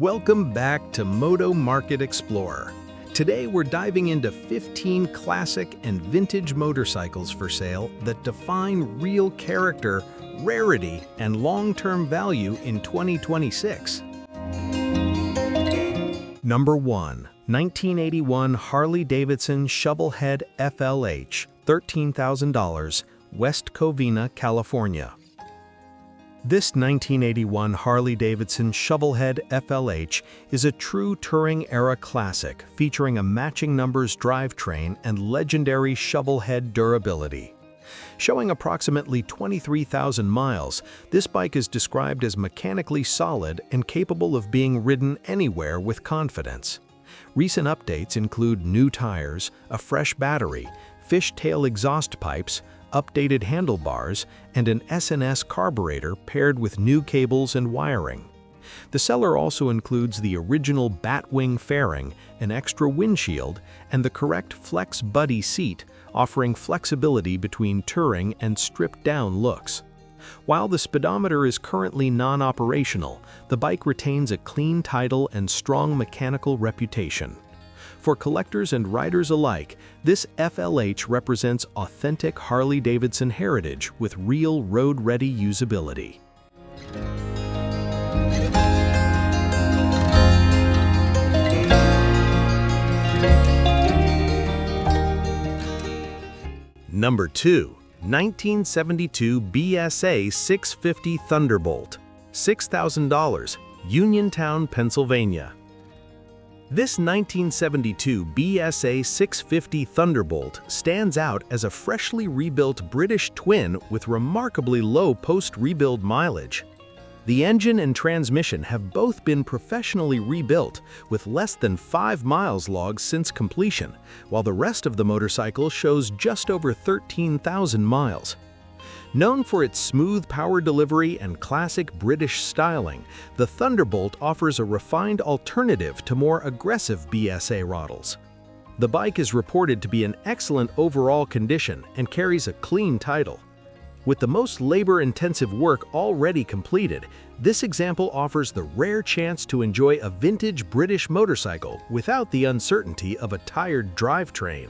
Welcome back to Moto Market Explorer. Today we're diving into 15 classic and vintage motorcycles for sale that define real character, rarity, and long-term value in 2026. Number 1. 1981 Harley-Davidson Shovelhead FLH, $13,000, West Covina, California. This 1981 Harley-Davidson Shovelhead FLH is a true touring-era classic featuring a matching numbers drivetrain and legendary shovelhead durability. Showing approximately 23,000 miles, this bike is described as mechanically solid and capable of being ridden anywhere with confidence. Recent updates include new tires, a fresh battery, fishtail exhaust pipes, updated handlebars, and an S&S carburetor paired with new cables and wiring. The seller also includes the original Batwing fairing, an extra windshield, and the correct Flex Buddy seat, offering flexibility between touring and stripped-down looks. While the speedometer is currently non-operational, the bike retains a clean title and strong mechanical reputation. For collectors and riders alike, this FLH represents authentic Harley-Davidson heritage with real road-ready usability. Number 2. 1972 BSA 650 Thunderbolt, $6,000, Uniontown, Pennsylvania. This 1972 BSA 650 Thunderbolt stands out as a freshly rebuilt British twin with remarkably low post-rebuild mileage. The engine and transmission have both been professionally rebuilt, with less than 5 miles logged since completion, while the rest of the motorcycle shows just over 13,000 miles. Known for its smooth power delivery and classic British styling, the Thunderbolt offers a refined alternative to more aggressive BSA models. The bike is reported to be in excellent overall condition and carries a clean title. With the most labor-intensive work already completed, this example offers the rare chance to enjoy a vintage British motorcycle without the uncertainty of a tired drivetrain.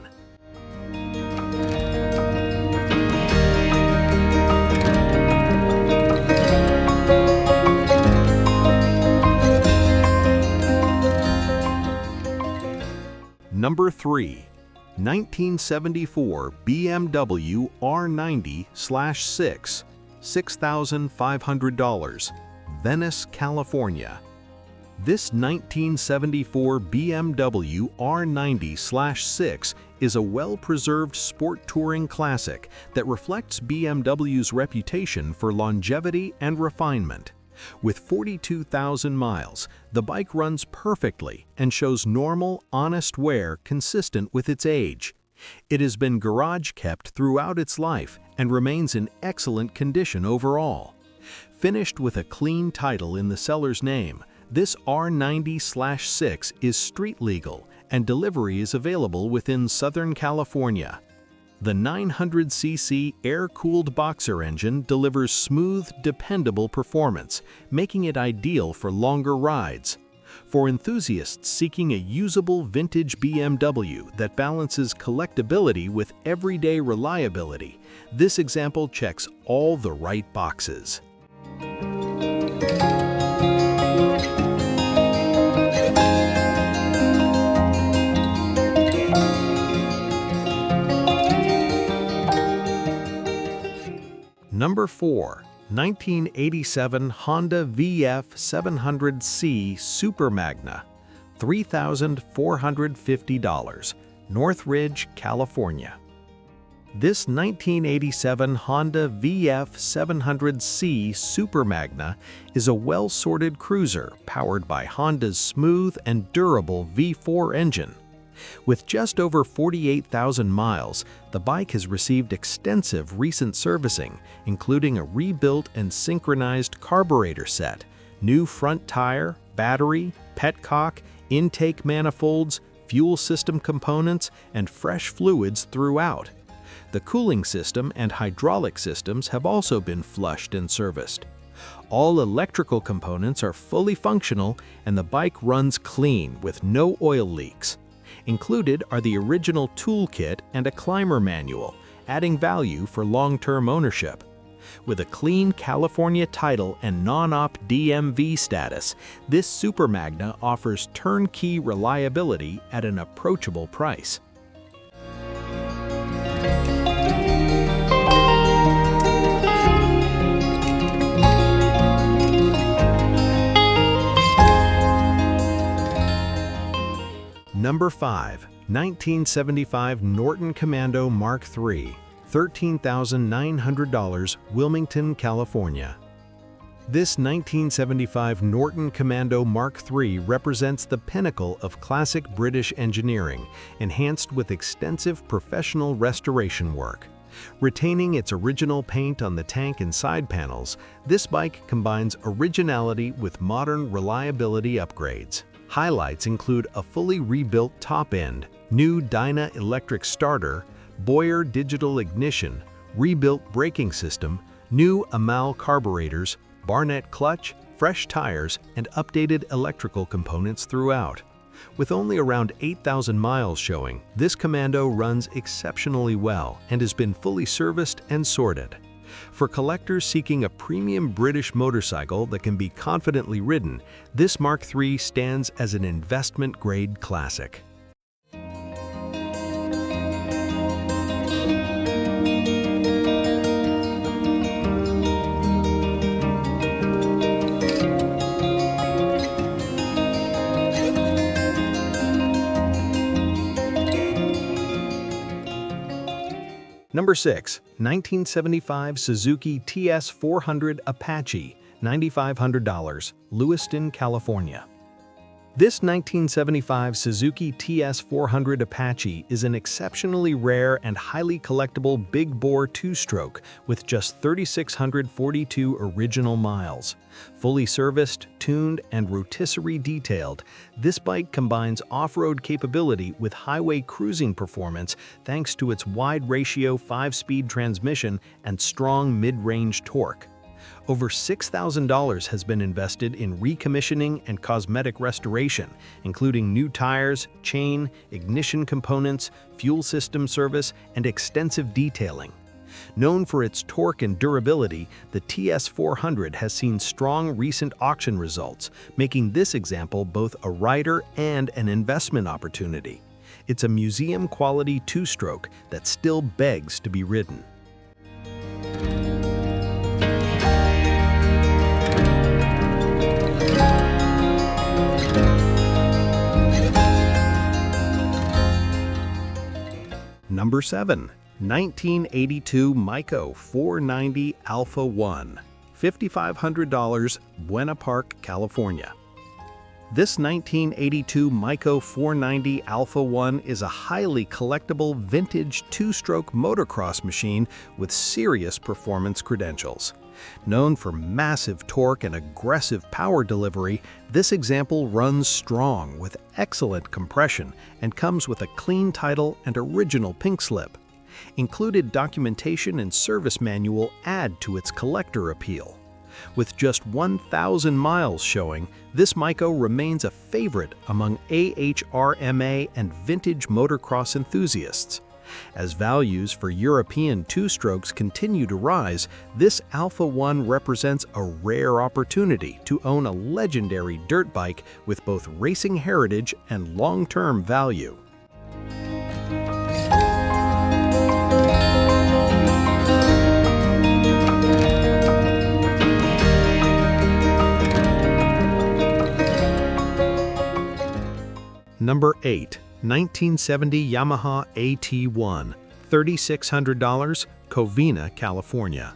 Number 3. 1974 BMW R90/6, $6,500, Venice, California. This 1974 BMW R90/6 is a well-preserved sport touring classic that reflects BMW's reputation for longevity and refinement. With 42,000 miles, the bike runs perfectly and shows normal, honest wear consistent with its age. It has been garage-kept throughout its life and remains in excellent condition overall. Finished with a clean title in the seller's name, this R90/6 is street legal and delivery is available within Southern California. The 900cc air-cooled boxer engine delivers smooth, dependable performance, making it ideal for longer rides. For enthusiasts seeking a usable vintage BMW that balances collectability with everyday reliability, this example checks all the right boxes. Number 4. 1987 Honda VF 700C Super Magna, $3,450, Northridge, California. This 1987 Honda VF 700C Super Magna is a well-sorted cruiser powered by Honda's smooth and durable V4 engine. With just over 48,000 miles, the bike has received extensive recent servicing, including a rebuilt and synchronized carburetor set, new front tire, battery, petcock, intake manifolds, fuel system components, and fresh fluids throughout. The cooling system and hydraulic systems have also been flushed and serviced. All electrical components are fully functional and the bike runs clean with no oil leaks. Included are the original toolkit and a climber manual, adding value for long-term ownership. With a clean California title and non-op DMV status, this Super Magna offers turnkey reliability at an approachable price. Number 5. 1975 Norton Commando Mark III, $13,900, Wilmington, California. This 1975 Norton Commando Mark III represents the pinnacle of classic British engineering, enhanced with extensive professional restoration work. Retaining its original paint on the tank and side panels, this bike combines originality with modern reliability upgrades. Highlights include a fully rebuilt top end, new Dyna electric starter, Boyer digital ignition, rebuilt braking system, new Amal carburetors, Barnett clutch, fresh tires, and updated electrical components throughout. With only around 8,000 miles showing, this Commando runs exceptionally well and has been fully serviced and sorted. For collectors seeking a premium British motorcycle that can be confidently ridden, this Mark III stands as an investment-grade classic. Number 6. 1975 Suzuki TS400 Apache, $9,500, Lewiston, California. This 1975 Suzuki TS400 Apache is an exceptionally rare and highly collectible big-bore two-stroke with just 3,642 original miles. Fully serviced, tuned, and rotisserie detailed, this bike combines off-road capability with highway cruising performance thanks to its wide-ratio 5-speed transmission and strong mid-range torque. Over $6,000 has been invested in recommissioning and cosmetic restoration, including new tires, chain, ignition components, fuel system service, and extensive detailing. Known for its torque and durability, the TS400 has seen strong recent auction results, making this example both a rider and an investment opportunity. It's a museum-quality two-stroke that still begs to be ridden. Number 7. 1982 Maico 490 Alpha 1, $5,500, Buena Park, California. This 1982 Maico 490 Alpha 1 is a highly collectible vintage two-stroke motocross machine with serious performance credentials. Known for massive torque and aggressive power delivery, this example runs strong with excellent compression and comes with a clean title and original pink slip. Included documentation and service manual add to its collector appeal. With just 1,000 miles showing, this Maico remains a favorite among AHRMA and vintage motocross enthusiasts. As values for European two-strokes continue to rise, this Alpha 1 represents a rare opportunity to own a legendary dirt bike with both racing heritage and long-term value. Number 8. 1970 Yamaha AT1, $3,600, Covina, California.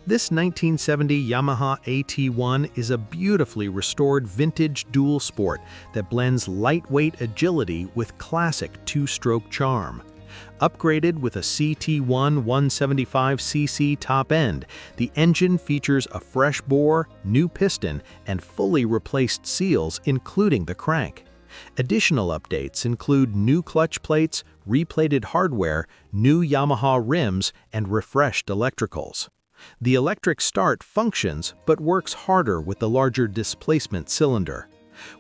This 1970 Yamaha AT1 is a beautifully restored vintage dual sport that blends lightweight agility with classic two-stroke charm. Upgraded with a CT1 175cc top end, the engine features a fresh bore, new piston, and fully replaced seals, including the crank. Additional updates include new clutch plates, replated hardware, new Yamaha rims, and refreshed electricals. The electric start functions but works harder with the larger displacement cylinder.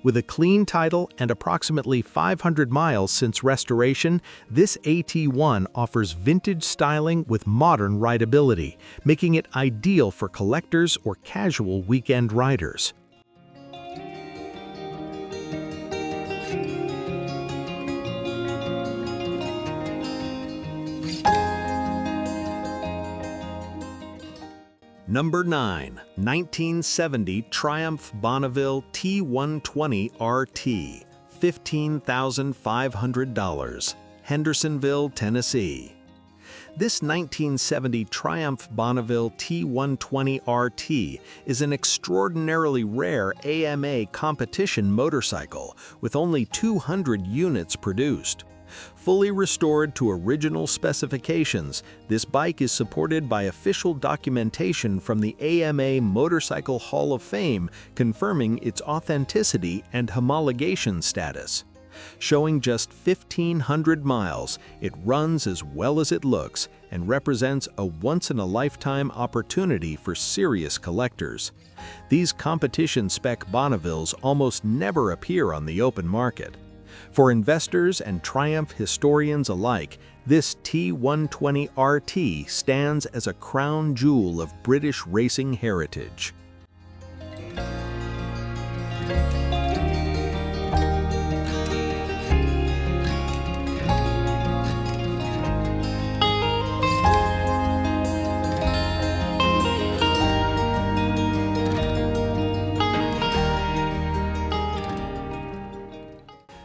With a clean title and approximately 500 miles since restoration, this AT1 offers vintage styling with modern rideability, making it ideal for collectors or casual weekend riders. Number 9. 1970 Triumph Bonneville T120 RT, $15,500, Hendersonville, Tennessee. This 1970 Triumph Bonneville T120 RT is an extraordinarily rare AMA competition motorcycle with only 200 units produced. Fully restored to original specifications, this bike is supported by official documentation from the AMA Motorcycle Hall of Fame confirming its authenticity and homologation status. Showing just 1,500 miles, it runs as well as it looks and represents a once-in-a-lifetime opportunity for serious collectors. These competition-spec Bonnevilles almost never appear on the open market. For investors and Triumph historians alike, this T120 RT stands as a crown jewel of British racing heritage.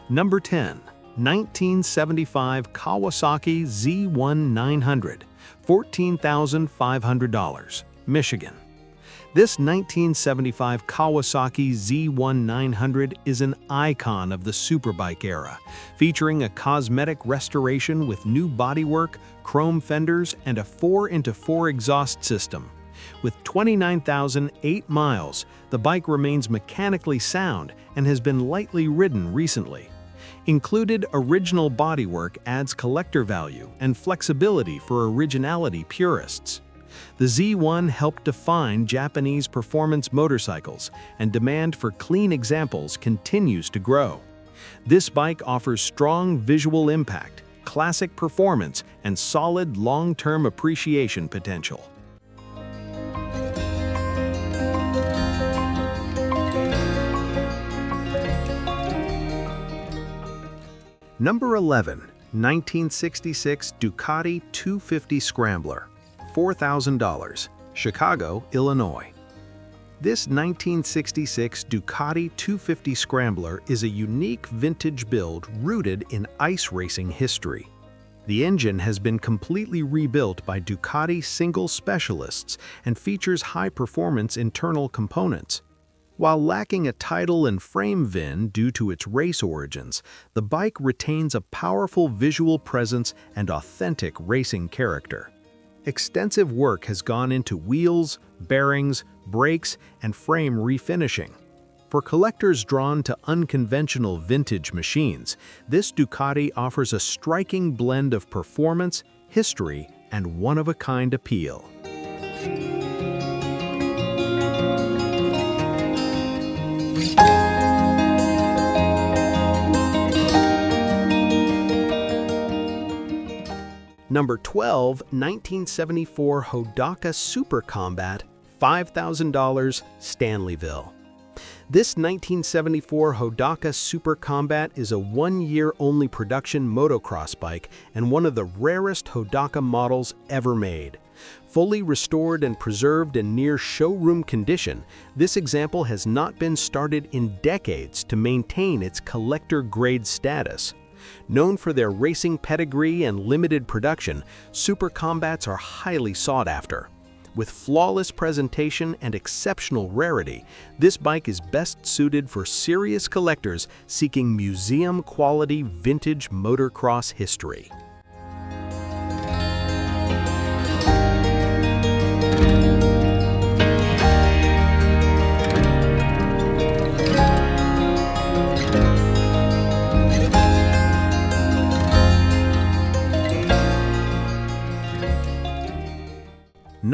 Number 10. 1975 Kawasaki Z1900, $14,500, Michigan. This 1975 Kawasaki Z1900 is an icon of the superbike era, featuring a cosmetic restoration with new bodywork, chrome fenders, and a 4x4 exhaust system. With 29,008 miles, the bike remains mechanically sound and has been lightly ridden recently. Included original bodywork adds collector value and flexibility for originality purists. The Z1 helped define Japanese performance motorcycles, and demand for clean examples continues to grow. This bike offers strong visual impact, classic performance, and solid long-term appreciation potential. Number 11. 1966 Ducati 250 Scrambler, $4,000, Chicago, Illinois. This 1966 Ducati 250 Scrambler is a unique vintage build rooted in ice racing history. The engine has been completely rebuilt by Ducati single specialists and features high-performance internal components. While lacking a title and frame VIN due to its race origins, the bike retains a powerful visual presence and authentic racing character. Extensive work has gone into wheels, bearings, brakes, and frame refinishing. For collectors drawn to unconventional vintage machines, this Ducati offers a striking blend of performance, history, and one-of-a-kind appeal. Number 12. 1974 Hodaka Super Combat, $5,000, Stanleyville. This 1974 Hodaka Super Combat is a one-year-only production motocross bike and one of the rarest Hodaka models ever made. Fully restored and preserved in near showroom condition, this example has not been started in decades to maintain its collector-grade status. Known for their racing pedigree and limited production, Super Combats are highly sought after. With flawless presentation and exceptional rarity, this bike is best suited for serious collectors seeking museum-quality vintage motocross history.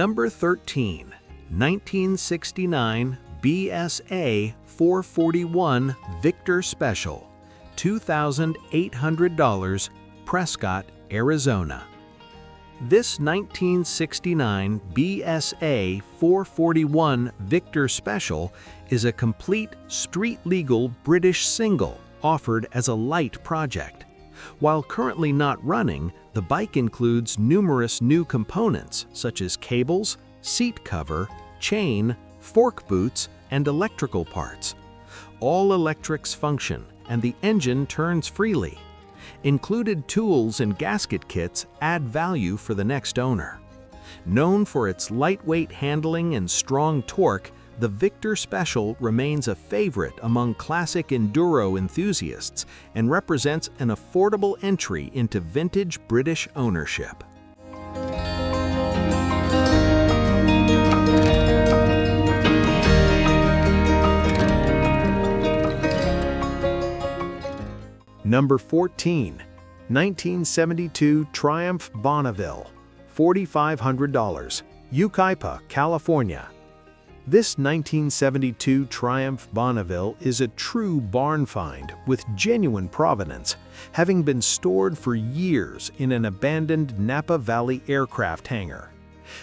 Number 13, 1969 BSA 441 Victor Special, $2,800, Prescott, Arizona. This 1969 BSA 441 Victor Special is a complete street-legal British single offered as a light project. While currently not running, the bike includes numerous new components such as cables, seat cover, chain, fork boots, and electrical parts. All electrics function, and the engine turns freely. Included tools and gasket kits add value for the next owner. Known for its lightweight handling and strong torque, the Victor Special remains a favorite among classic enduro enthusiasts and represents an affordable entry into vintage British ownership. Number 14, 1972 Triumph Bonneville, $4,500, Yucaipa, California. This 1972 Triumph Bonneville is a true barn find with genuine provenance, having been stored for years in an abandoned Napa Valley aircraft hangar.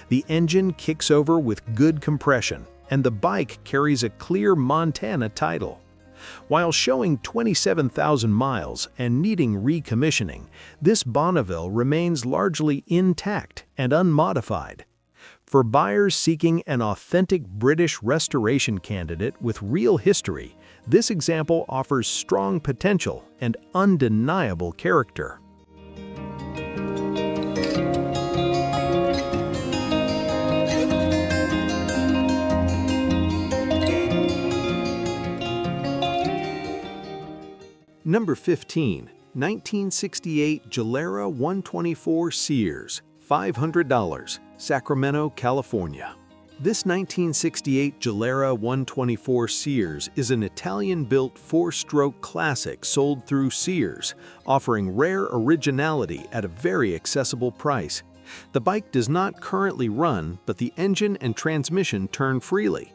The engine kicks over with good compression, and the bike carries a clear Montana title. While showing 27,000 miles and needing recommissioning, this Bonneville remains largely intact and unmodified. For buyers seeking an authentic British restoration candidate with real history, this example offers strong potential and undeniable character. Number 15, 1968 Gilera 124 Sears, $500, Sacramento, California. This 1968 Gilera 124 Sears is an Italian-built four-stroke classic sold through Sears, offering rare originality at a very accessible price. The bike does not currently run, but the engine and transmission turn freely.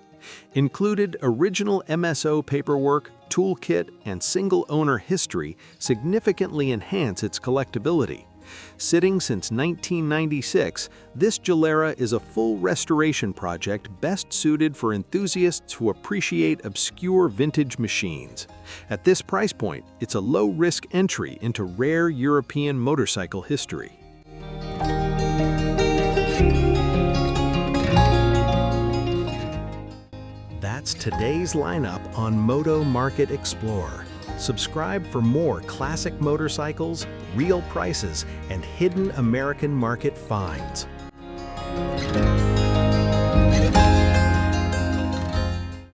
Included original MSO paperwork, toolkit, and single-owner history significantly enhance its collectability. Sitting since 1996, this Gilera is a full restoration project best suited for enthusiasts who appreciate obscure vintage machines. At this price point, it's a low-risk entry into rare European motorcycle history. That's today's lineup on Moto Market Explorer. Subscribe for more classic motorcycles, real prices, and hidden American market finds.